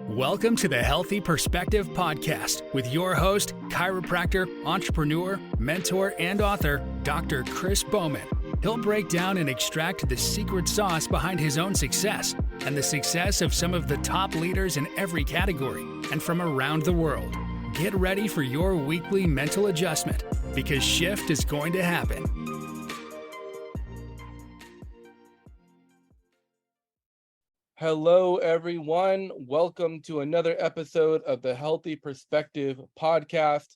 Welcome to the Healthy Perspective Podcast with your host, chiropractor, entrepreneur, mentor, and author, Dr. Chris Boman. He'll break down and extract the secret sauce behind his own success and the success of some of the top leaders in every category and from around the world. Get ready for your weekly mental adjustment because shift is going to happen. Hello, everyone. Welcome to another episode of the Healthy Perspective Podcast.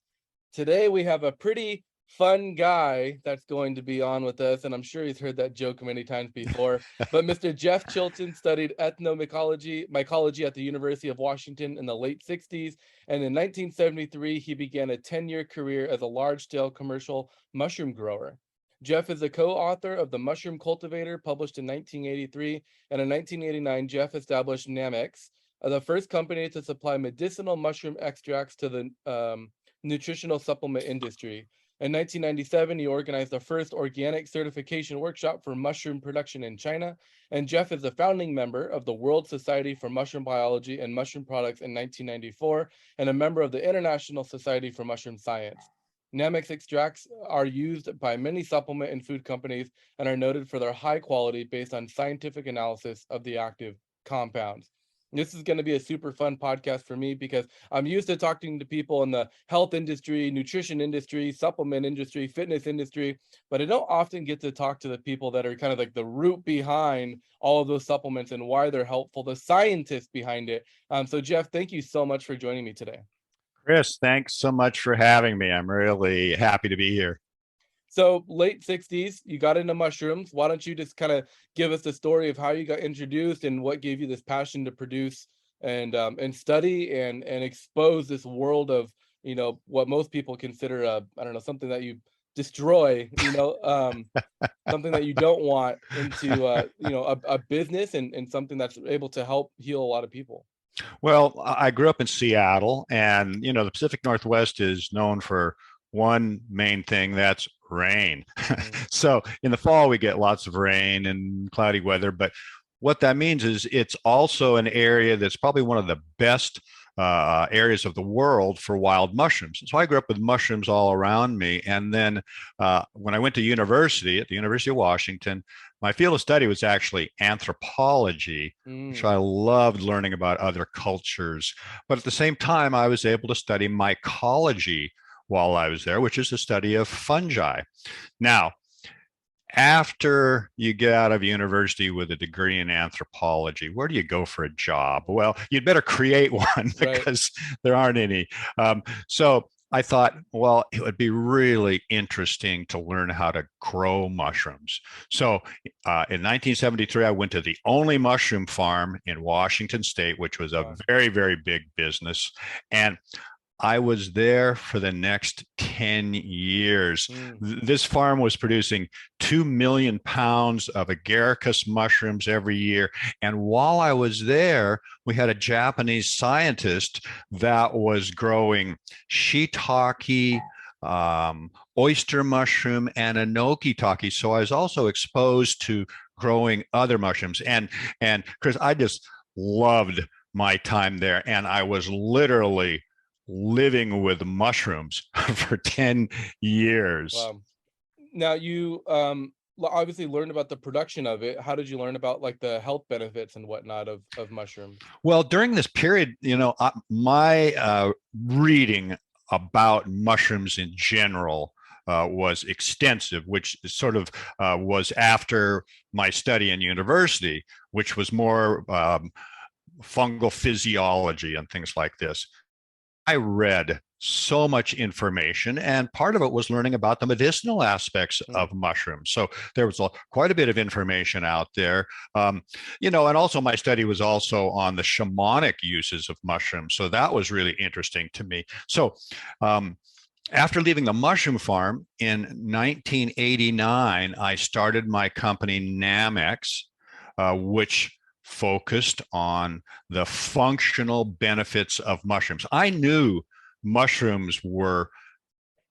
Today, we have a pretty fun guy that's going to be on with us, and I'm sure he's heard that joke many times before. But Mr. Jeff Chilton studied mycology at the University of Washington in the late 60s, and in 1973, he began a 10-year career as a large-scale commercial mushroom grower. Jeff is the co-author of the Mushroom Cultivator, published in 1983, and in 1989, Jeff established Nammex, the first company to supply medicinal mushroom extracts to the nutritional supplement industry. In 1997, he organized the first organic certification workshop for mushroom production in China, and Jeff is a founding member of the World Society for Mushroom Biology and Mushroom Products in 1994, and a member of the International Society for Mushroom Science. Nammex extracts are used by many supplement and food companies and are noted for their high quality based on scientific analysis of the active compounds. This is going to be a super fun podcast for me because I'm used to talking to people in the health industry, nutrition industry, supplement industry, fitness industry, but I don't often get to talk to the people that are kind of like the root behind all of those supplements and why they're helpful, the scientists behind it. So Jeff, thank you so much for joining me today. Chris, thanks so much for having me. I'm really happy to be here. So late 60s, you got into mushrooms. Why don't you just kind of give us the story of how you got introduced and what gave you this passion to produce and study and expose this world of, you know, what most people consider something that you destroy, something that you don't want into, a business and something that's able to help heal a lot of people. Well, I grew up in Seattle, and the Pacific Northwest is known for one main thing, that's rain. So in the fall, we get lots of rain and cloudy weather, but what that means is it's also an area that's probably one of the best areas of the world for wild mushrooms. So I grew up with mushrooms all around me. And then when I went to university at the University of Washington, my field of study was actually anthropology, which I loved learning about other cultures. But at the same time, I was able to study mycology while I was there, which is the study of fungi. Now, after you get out of university with a degree in anthropology, where do you go for a job? Well, you'd better create one because there aren't any. So I thought, well, it would be really interesting to learn how to grow mushrooms. So in 1973, I went to the only mushroom farm in Washington State, which was a very, very big business. And I was there for the next 10 years. This farm was producing 2 million pounds of agaricus mushrooms every year. And while I was there, we had a Japanese scientist that was growing shiitake, oyster mushroom, and enoki-take. So I was also exposed to growing other mushrooms. And Chris, I just loved my time there. And I was literally living with mushrooms for 10 years. Wow. Now you obviously learned about the production of it. How did you learn about like the health benefits and whatnot of mushrooms? Well, during this period, my reading about mushrooms in general was extensive, which sort of was after my study in university, which was more fungal physiology and things like this. I read so much information, and part of it was learning about the medicinal aspects of mushrooms. So there was quite a bit of information out there, and also my study was also on the shamanic uses of mushrooms. So that was really interesting to me. So after leaving the mushroom farm in 1989, I started my company Nammex, which focused on the functional benefits of mushrooms. I knew mushrooms were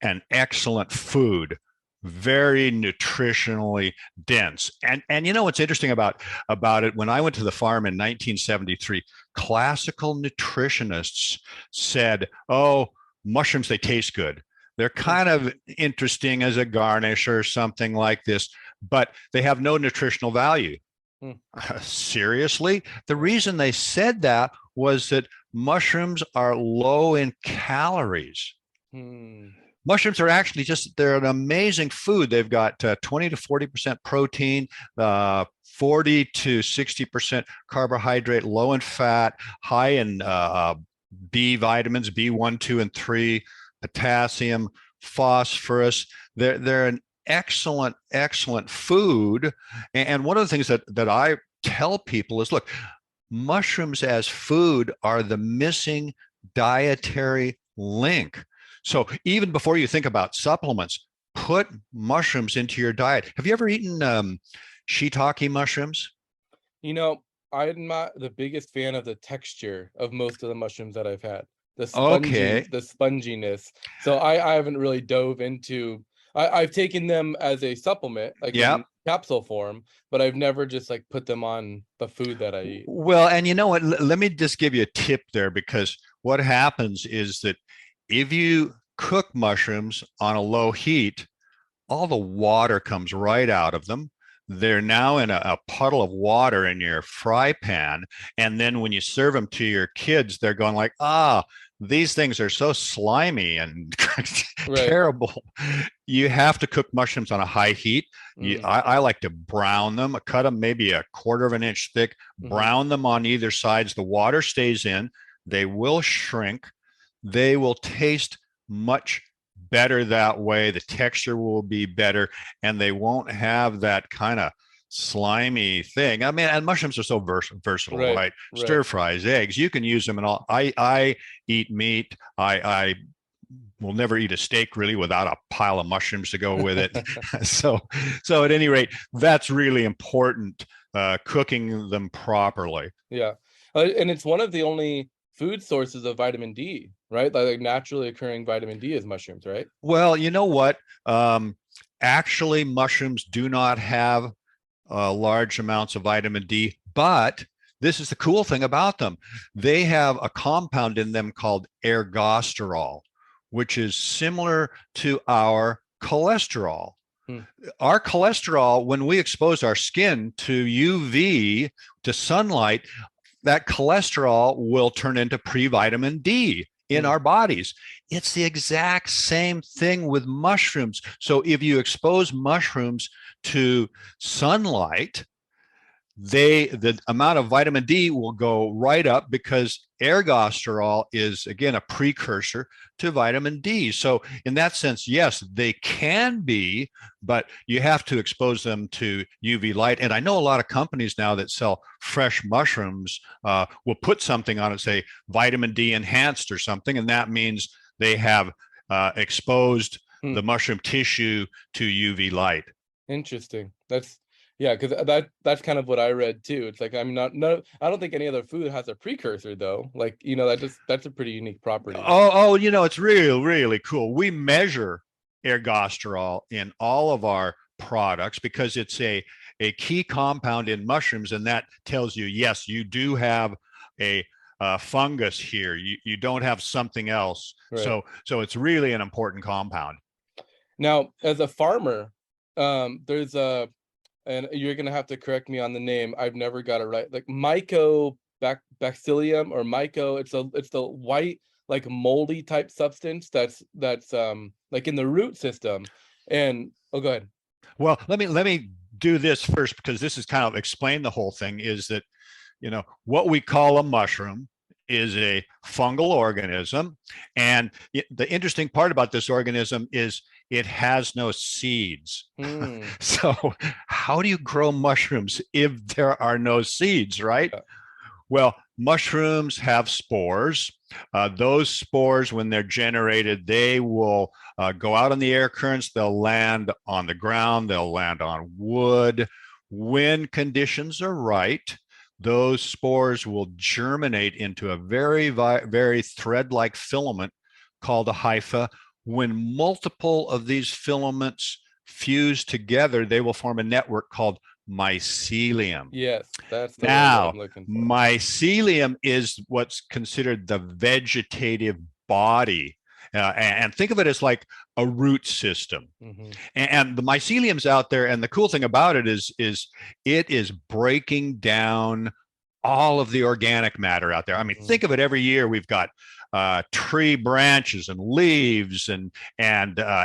an excellent food, very nutritionally dense. And you know what's interesting about it? When I went to the farm in 1973, classical nutritionists said, "Oh, mushrooms, they taste good. They're kind of interesting as a garnish or something like this, but they have no nutritional value." Seriously? The reason they said that was that mushrooms are low in calories. Mushrooms are actually they're an amazing food. They've got 20 to 40% protein, 40 to 60% carbohydrate, low in fat, high in B vitamins, B1, 2, and 3, potassium, phosphorus. They're an excellent food. And one of the things that I tell people is, look, mushrooms as food are the missing dietary link. So even before you think about supplements, put mushrooms into your diet. Have you ever eaten shiitake mushrooms? You know, I'm not the biggest fan of the texture of most of the mushrooms that I've had. The sponginess. So I haven't really dove into. I've taken them as a supplement, like in capsule form, but I've never just like put them on the food that I eat. Well, and you know what? Let me just give you a tip there, because what happens is that if you cook mushrooms on a low heat, all the water comes right out of them. They're now in a puddle of water in your fry pan. And then when you serve them to your kids, they're going like, these things are so slimy and terrible. You have to cook mushrooms on a high heat. I like to brown them, cut them maybe a quarter of an inch thick, brown them on either sides. The water stays in. They will shrink. They will taste much better that way. The texture will be better, and they won't have that kind of slimy thing. I mean, and mushrooms are so versatile, right? Stir fries, eggs, you can use them in all. I eat meat. I will never eat a steak really without a pile of mushrooms to go with it. so at any rate, that's really important, cooking them properly. Yeah. And it's one of the only food sources of vitamin D, right? Like naturally occurring vitamin D is mushrooms, right? Well, you know what? Actually, mushrooms do not have large amounts of vitamin D, but this is the cool thing about them. They have a compound in them called ergosterol, which is similar to our cholesterol. Our cholesterol, when we expose our skin to UV, to sunlight, that cholesterol will turn into pre-vitamin D in our bodies. It's the exact same thing with mushrooms. So if you expose mushrooms to sunlight, the amount of vitamin D will go right up, because ergosterol is, again, a precursor to vitamin D. So in that sense, yes, they can be, but you have to expose them to UV light. And I know a lot of companies now that sell fresh mushrooms will put something on it, say vitamin D enhanced or something, and that means they have exposed the mushroom tissue to UV light. Interesting. Yeah, because that's kind of what I read too. It's like, I'm not, no, I don't think any other food has a precursor though. Like, you know, that's a pretty unique property. Oh, you know, it's really cool. We measure ergosterol in all of our products because it's a key compound in mushrooms, and that tells you, yes, you do have a fungus here. You don't have something else. Right. So it's really an important compound. Now, as a farmer, there's and you're gonna have to correct me on the name. I've never got it right. Like mycobacterium or myco. It's the white, like moldy type substance that's like in the root system. And go ahead. Well, let me do this first, because this is kind of explain the whole thing. Is that, you know, what we call a mushroom is a fungal organism, and the interesting part about this organism is it has no seeds. So how do you grow mushrooms if there are no seeds, right? Yeah. Well, mushrooms have spores. Those spores, when they're generated, they will go out on the air currents. They'll land on the ground. They'll land on wood. When conditions are right, those spores will germinate into a very thread-like filament called a hypha. When multiple of these filaments fuse together, they will form a network called mycelium. Yes, that's the word Now, I'm looking for. mycelium is what's considered the vegetative body. And think of it as like a root system. And the mycelium's out there. And the cool thing about it is it is breaking down all of the organic matter out there. I mean, think of it, every year we've got tree branches and leaves and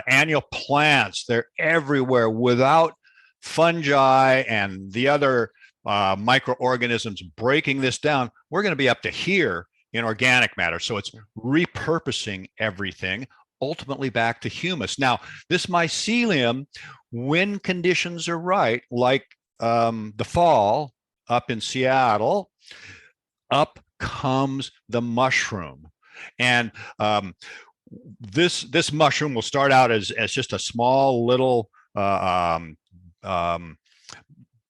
annual plants. They're everywhere. Without fungi and the other microorganisms breaking this down, we're going to be up to here in organic matter. So it's repurposing everything ultimately back to humus. Now, this mycelium, when conditions are right, like the fall up in Seattle, up comes the mushroom. And this mushroom will start out as just a small little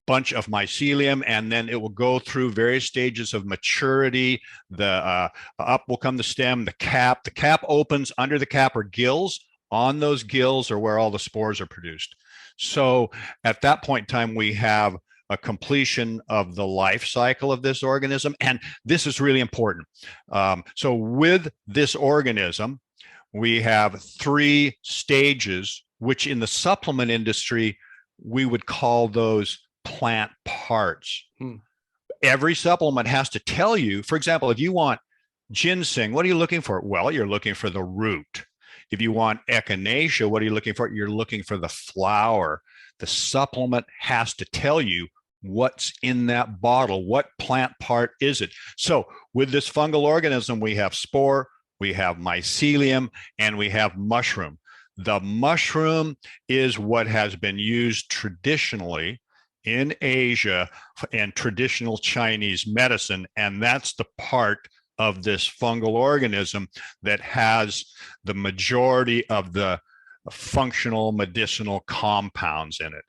bunch of mycelium, and then it will go through various stages of maturity. The up will come the stem, the cap. The cap opens. Under the cap are gills. On those gills are where all the spores are produced. So at that point in time, we have a completion of the life cycle of this organism. And this is really important. So with this organism, we have 3 stages, which in the supplement industry, we would call those plant parts. Every supplement has to tell you, for example, if you want ginseng, what are you looking for? Well, you're looking for the root. If you want echinacea, what are you looking for? You're looking for the flower. The supplement has to tell you what's in that bottle. What plant part is it? So with this fungal organism, we have spore, we have mycelium, and we have mushroom. The mushroom is what has been used traditionally in Asia and traditional Chinese medicine, and that's the part of this fungal organism that has the majority of the functional medicinal compounds in it.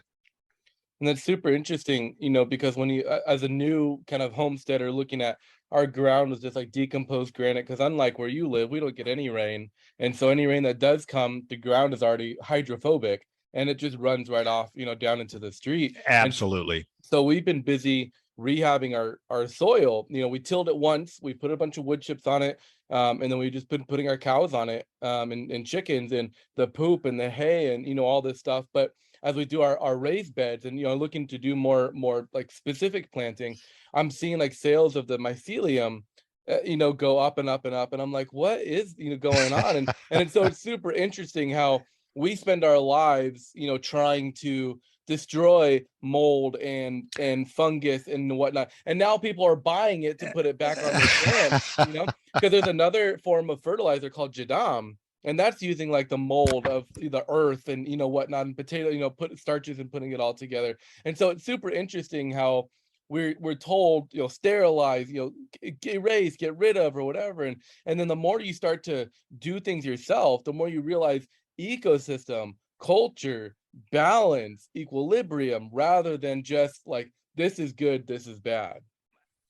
And that's super interesting, because when you, as a new kind of homesteader looking at, our ground was just like decomposed granite, because unlike where you live, we don't get any rain. And so any rain that does come, the ground is already hydrophobic and it just runs right off, down into the street. Absolutely. And so we've been busy rehabbing our soil. We tilled it once, we put a bunch of wood chips on it, and then we just been putting our cows on it, and chickens and the poop and the hay and all this stuff. But as we do our raised beds and looking to do more like specific planting, I'm seeing like sales of the mycelium go up and up and up, and I'm like, what is going on? And so it's super interesting how we spend our lives trying to destroy mold and fungus and whatnot, and now people are buying it to put it back on their plants, because there's another form of fertilizer called jadam, and that's using like the mold of the earth and whatnot, and potato, put starches and putting it all together. And so it's super interesting how we're told, sterilize, erase, get rid of, or whatever, and then the more you start to do things yourself, the more you realize ecosystem, culture, balance, equilibrium, rather than just like, this is good, this is bad.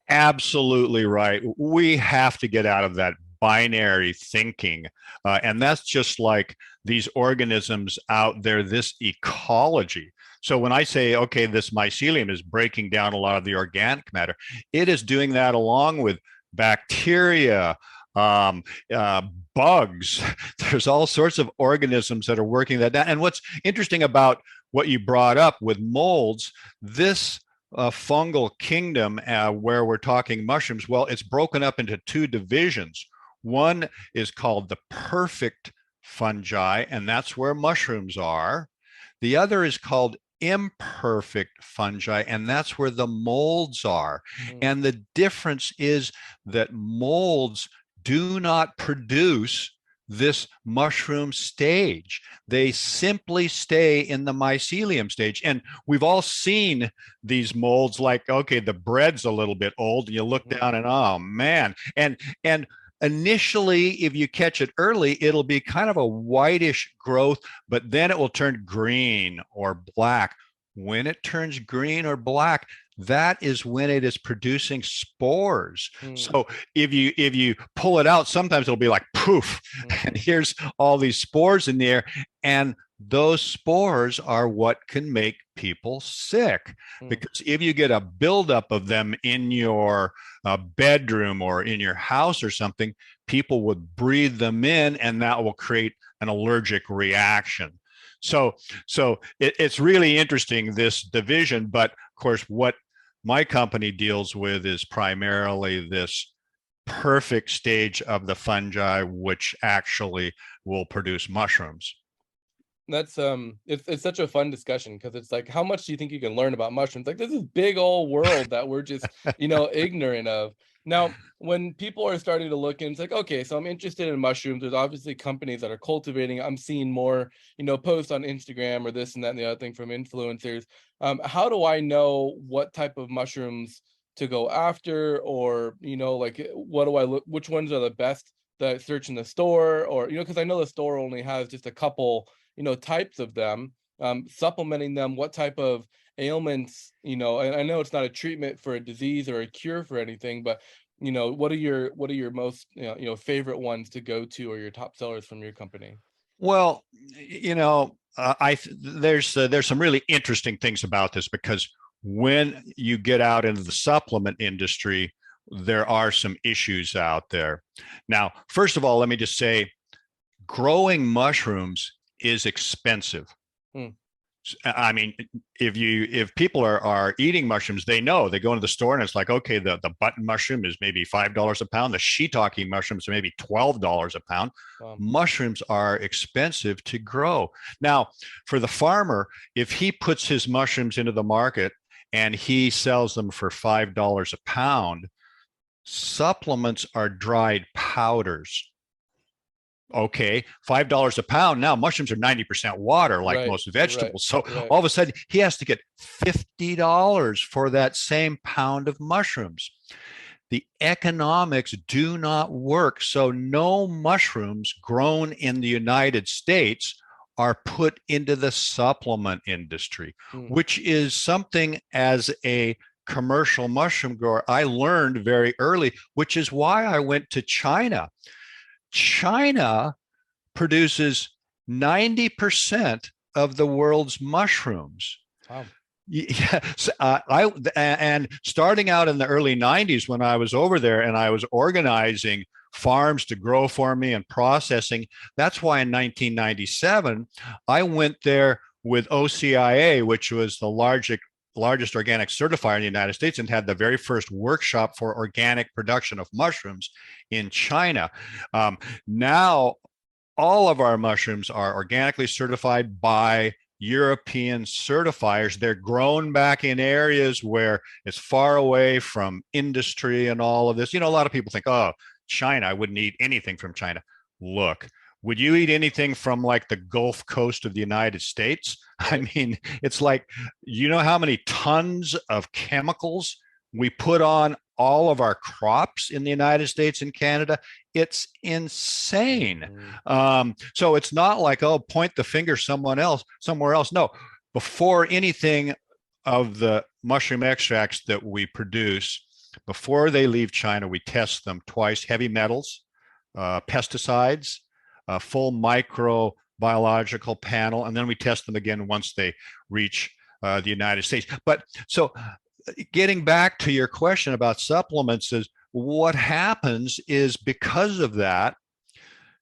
Absolutely right. We have to get out of that binary thinking. And that's just like these organisms out there, this ecology. So when I say, okay, this mycelium is breaking down a lot of the organic matter, it is doing that along with bacteria, bugs. There's all sorts of organisms that are working that down. And what's interesting about what you brought up with molds, this fungal kingdom where we're talking mushrooms, well, it's broken up into 2 divisions. One is called the perfect fungi, and that's where mushrooms are. The other is called imperfect fungi, and that's where the molds are. And the difference is that molds do not produce this mushroom stage. They simply stay in the mycelium stage. And we've all seen these molds, like, okay, the bread's a little bit old, and you look down and, oh man. And initially, if you catch it early, it'll be kind of a whitish growth, but then it will turn green or black. When it turns green or black, that is when it is producing spores. So if you pull it out, sometimes it'll be like poof, and here's all these spores in there. And those spores are what can make people sick. Because if you get a buildup of them in your bedroom or in your house or something, people would breathe them in, and that will create an allergic reaction. So it's really interesting, this division. But of course, what my company deals with is primarily this perfect stage of the fungi, which actually will produce mushrooms. That's it's such a fun discussion, because it's like, how much do you think you can learn about mushrooms? Like, this is big old world that we're just ignorant of. Now, when people are starting to look in, it's like, okay, so I'm interested in mushrooms. There's obviously companies that are cultivating. I'm seeing more, posts on Instagram or this and that and the other thing from influencers. How do I know what type of mushrooms to go after, or like, what do I look? Which ones are the best that I search in the store, or because I know the store only has just a couple types of them, supplementing them, what type of ailments, and I know it's not a treatment for a disease or a cure for anything, but what are your most favorite ones to go to, or your top sellers from your company? Well, there's some really interesting things about this, because when you get out into the supplement industry, there are some issues out there. Now, first of all, let me just say, growing mushrooms is expensive. I mean, if people are eating mushrooms, they know. They go into the store and it's like, okay, the button mushroom is maybe $5 a pound. The shiitake mushrooms are maybe $12 a pound. Mushrooms are expensive to grow. Now, for the farmer, if he puts his mushrooms into the market and he sells them for $5 a pound, supplements are dried powders. Okay, $5 a pound. Now mushrooms are 90% water, like most vegetables. So all of a sudden he has to get $50 for that same pound of mushrooms. The economics do not work. So no mushrooms grown in the United States are put into the supplement industry, which is something, as a commercial mushroom grower, I learned very early, which is why I went to China. China produces 90% of the world's mushrooms. Wow. Yes, and starting out in the early 90s, when I was over there and I was organizing farms to grow for me and processing, that's why in 1997 I went there with OCIA, which was the largest organic certifier in the United States, and had the very first workshop for organic production of mushrooms in China. Now, all of our mushrooms are organically certified by European certifiers. They're grown back in areas where it's far away from industry and all of this. A lot of people think, oh, China, I wouldn't eat anything from China. Look, would you eat anything from like the Gulf Coast of the United States? I mean, it's like, how many tons of chemicals we put on all of our crops in the United States and Canada? It's insane. So it's not like, oh, point the finger somewhere else. No, before anything of the mushroom extracts that we produce, before they leave China, we test them twice: heavy metals, pesticides, a full microbiological panel, and then we test them again once they reach the United States. But so, getting back to your question about supplements, is what happens is, because of that,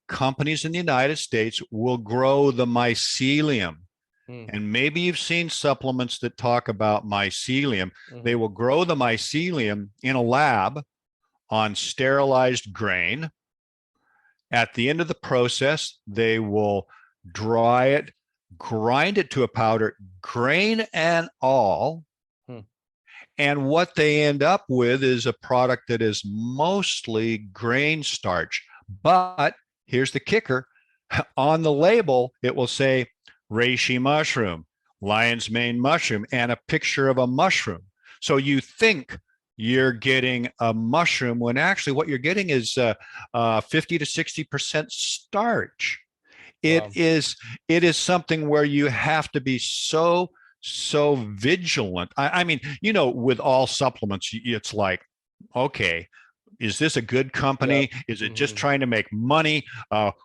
companies in the United States will grow the mycelium. And maybe you've seen supplements that talk about mycelium. They will grow the mycelium in a lab on sterilized grain. At the end of the process, they will dry it, grind it to a powder, grain and all. And what they end up with is a product that is mostly grain starch. But here's the kicker. On the label, it will say reishi mushroom, lion's mane mushroom, and a picture of a mushroom. So you think you're getting a mushroom, when actually what you're getting is 50 to 60% starch. It is something where you have to be so vigilant. I mean, with all supplements, it's like, okay, is this a good company? Is it just trying to make money?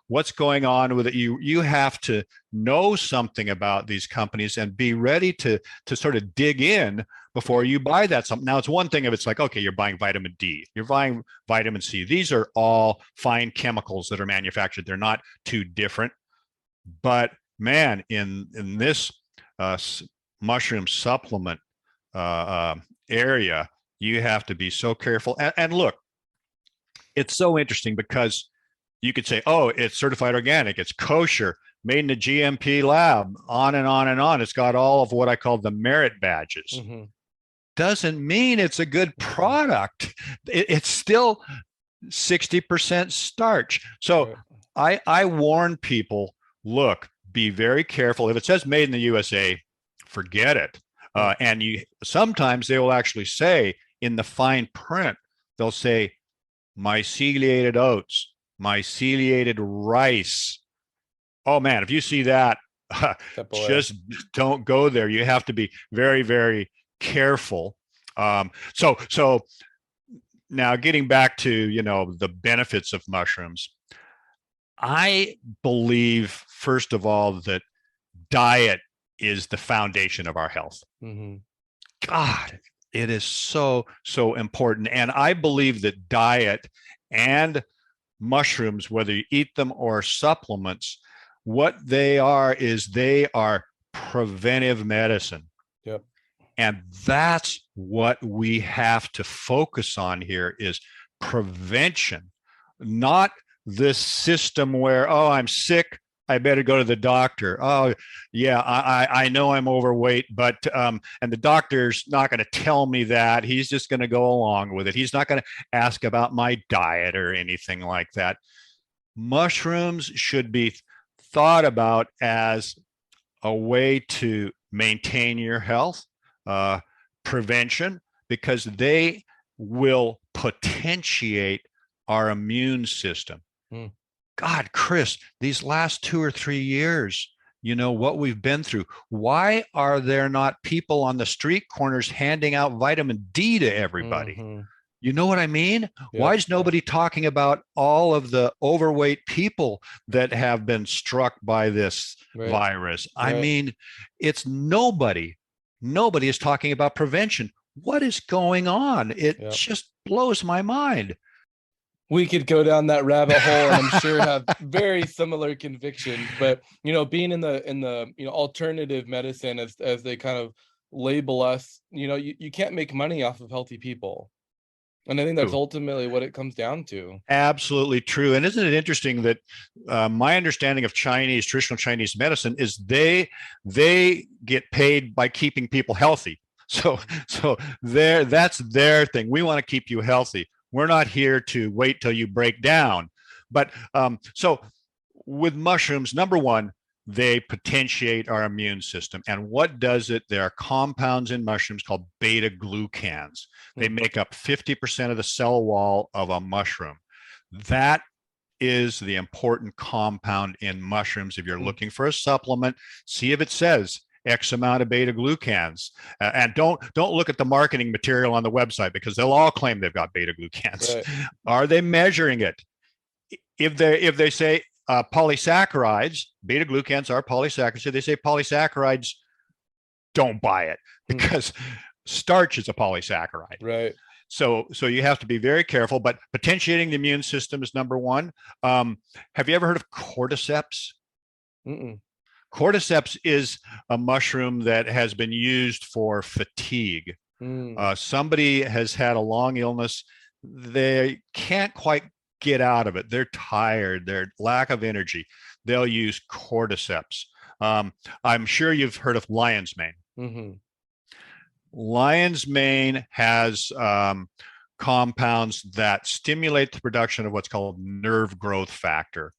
What's going on with it? You have to know something about these companies and be ready to sort of dig in before you buy that something. Now, it's one thing if it's like, okay, you're buying vitamin D, you're buying vitamin C. These are all fine chemicals that are manufactured. They're not too different. But man, in this mushroom supplement area, you have to be so careful. And look, it's so interesting because you could say, oh, it's certified organic, it's kosher, made in a GMP lab, on and on and on. It's got all of what I call the merit badges. Doesn't mean it's a good product. It's still 60% starch. So I warn people, look, be very careful. If it says made in the USA, forget it. And sometimes they will actually say in the fine print, they'll say myceliated oats, myceliated rice. Oh man, if you see that, just don't go there. You have to be very, very careful. So now getting back to, the benefits of mushrooms, I believe, first of all, that diet is the foundation of our health. God, it is so, so important. And I believe that diet and mushrooms, whether you eat them or supplements, what they are is they are preventive medicine. And that's what we have to focus on here is prevention, not this system where, oh, I'm sick, I better go to the doctor. Oh, yeah, I know I'm overweight, but and the doctor's not going to tell me that. He's just going to go along with it. He's not going to ask about my diet or anything like that. Mushrooms should be thought about as a way to maintain your health, prevention, because they will potentiate our immune system. God, Chris, these last 2 or 3 years, what we've been through. Why are there not people on the street corners handing out vitamin D to everybody? You know what I mean? Why is nobody talking about all of the overweight people that have been struck by this virus? I mean, it's nobody is talking about prevention. What is going on? It just blows my mind. We could go down that rabbit hole and I'm sure have very similar convictions, but being in the alternative medicine, as they kind of label us, you can't make money off of healthy people. And I think that's ultimately what it comes down to. Absolutely true. And isn't it interesting that my understanding of traditional Chinese medicine is they get paid by keeping people healthy. So that's their thing. We want to keep you healthy. We're not here to wait till you break down. But so with mushrooms, number one, they potentiate our immune system. And what does it? There are compounds in mushrooms called beta glucans. They make up 50% of the cell wall of a mushroom. That is the important compound in mushrooms. If you're looking for a supplement, see if it says X amount of beta glucans, and don't look at the marketing material on the website because they'll all claim they've got beta glucans. Right. Are they measuring it? If they say polysaccharides, beta glucans are polysaccharides. If they say polysaccharides, don't buy it because starch is a polysaccharide. Right. So you have to be very careful. But potentiating the immune system is number one. Have you ever heard of cordyceps? Cordyceps is a mushroom that has been used for fatigue. Somebody has had a long illness. They can't quite get out of it. They're tired. They're lack of energy. They'll use cordyceps. I'm sure you've heard of lion's mane. Lion's mane has compounds that stimulate the production of what's called nerve growth factor.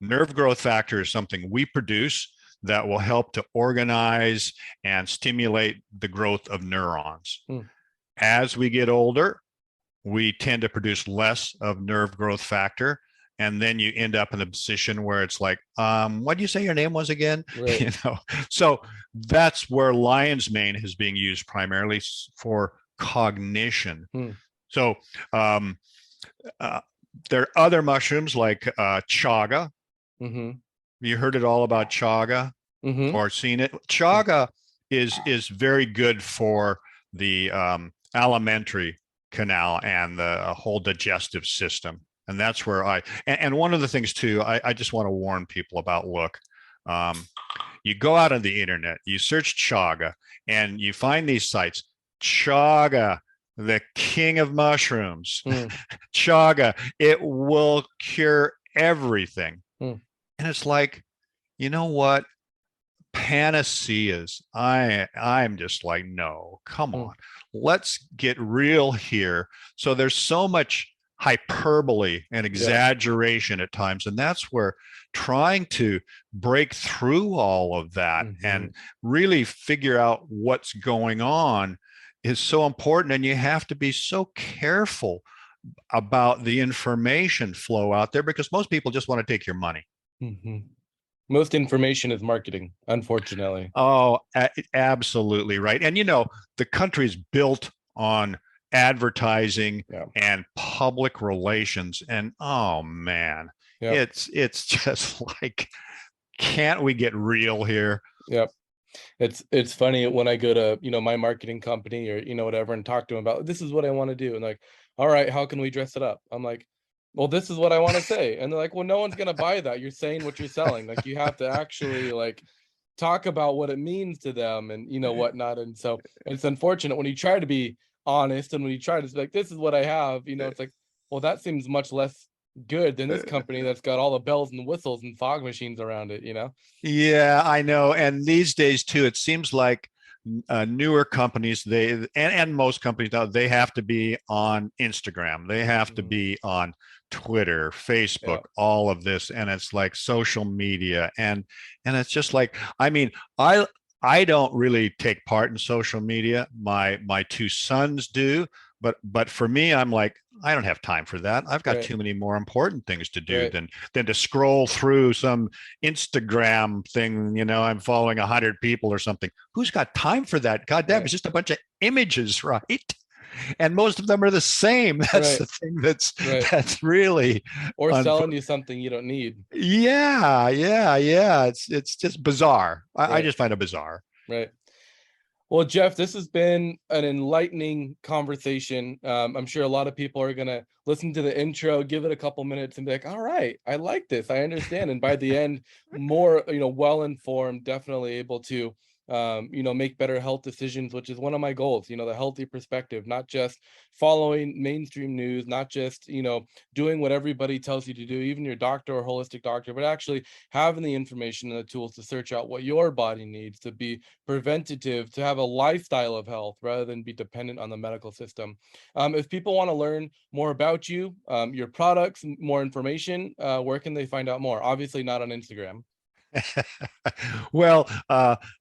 Nerve growth factor is something we produce that will help to organize and stimulate the growth of neurons. As we get older, we tend to produce less of nerve growth factor. And then you end up in a position where it's like, what do you say your name was again? Right. So that's where lion's mane is being used primarily for cognition. So There are other mushrooms like chaga. Mm-hmm. You heard it all about chaga Mm-hmm. or seen it? Chaga is very good for the alimentary canal and the whole digestive system. And that's where and one of the things too, I just want to warn people about, look, you go out on the internet, you search chaga, and you find these sites, chaga, the king of mushrooms, chaga, it will cure everything. And it's like, you know what? Panaceas. I'm just like, no, come on. Let's get real here. So there's so much hyperbole and exaggeration at times. And that's where trying to break through all of that and really figure out what's going on is so important. And you have to be so careful about the information flow out there, because most people just want to take your money. Most information is marketing, unfortunately. Oh, absolutely right. And the country's built on advertising and public relations. And oh man, it's just like, can't we get real here? Yep. It's funny when I go to, my marketing company or, whatever, and talk to them about, this is what I want to do. And like, all right, how can we dress it up? I'm like, well, this is what I want to say. And they're like, well, no one's going to buy that. You're saying what you're selling. Like, you have to actually like talk about what it means to them and, whatnot. And so it's unfortunate when you try to be honest and when you try to be like, this is what I have, it's like, well, that seems much less good than this company that's got all the bells and whistles and fog machines around it, Yeah, I know. And these days too, it seems like newer companies, and most companies now, they have to be on Instagram, they have to be on Twitter, Facebook, all of this, and it's like social media, and it's just like, I mean, I don't really take part in social media. My two sons do, but for me, I'm like, I don't have time for that. I've got too many more important things to do than to scroll through some Instagram thing. I'm following 100 people or something. Who's got time for that? God damn, it's just a bunch of images, right? And most of them are the same. That's the thing that's really selling you something you don't need. Yeah. It's just bizarre. I just find it bizarre. Right. Well, Jeff, this has been an enlightening conversation. I'm sure a lot of people are going to listen to the intro, give it a couple minutes and be like, all right, I like this. I understand. And by the end, more, well-informed, definitely able to, make better health decisions, which is one of my goals, the healthy perspective, not just following mainstream news, not just, doing what everybody tells you to do, even your doctor or holistic doctor, but actually having the information and the tools to search out what your body needs, to be preventative, to have a lifestyle of health rather than be dependent on the medical system. If people want to learn more about you, your products, more information, where can they find out more? Obviously not on Instagram. Well,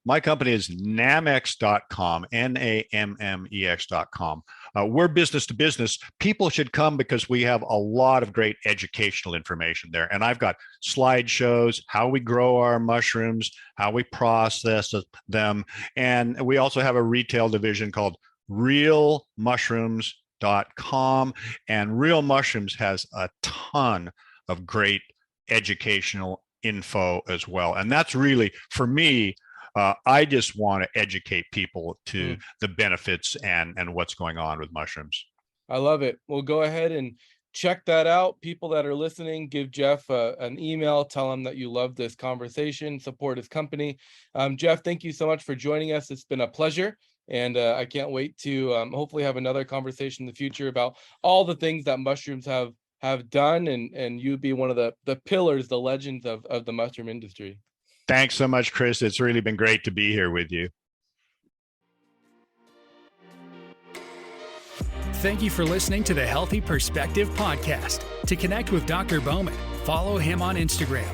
my company is Nammex.com, Nammex.com. We're business to business. People should come because we have a lot of great educational information there. And I've got slideshows, how we grow our mushrooms, how we process them. And we also have a retail division called realmushrooms.com. And Real Mushrooms has a ton of great educational info as well. And that's really, for me, I just want to educate people to the benefits and what's going on with mushrooms. I love it. Well, go ahead and check that out. People that are listening, give Jeff an email, tell him that you love this conversation, support his company. Jeff, thank you so much for joining us. It's been a pleasure. And I can't wait to hopefully have another conversation in the future about all the things that mushrooms have done, and you be one of the pillars, the legends of the mushroom industry. Thanks so much, Chris. It's really been great to be here with you. Thank you for listening to the Healthy Perspective Podcast. To connect with Dr. Boman, follow him on Instagram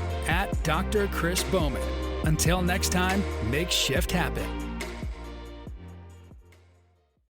@Dr. Chris Boman. Until next time, make shift happen.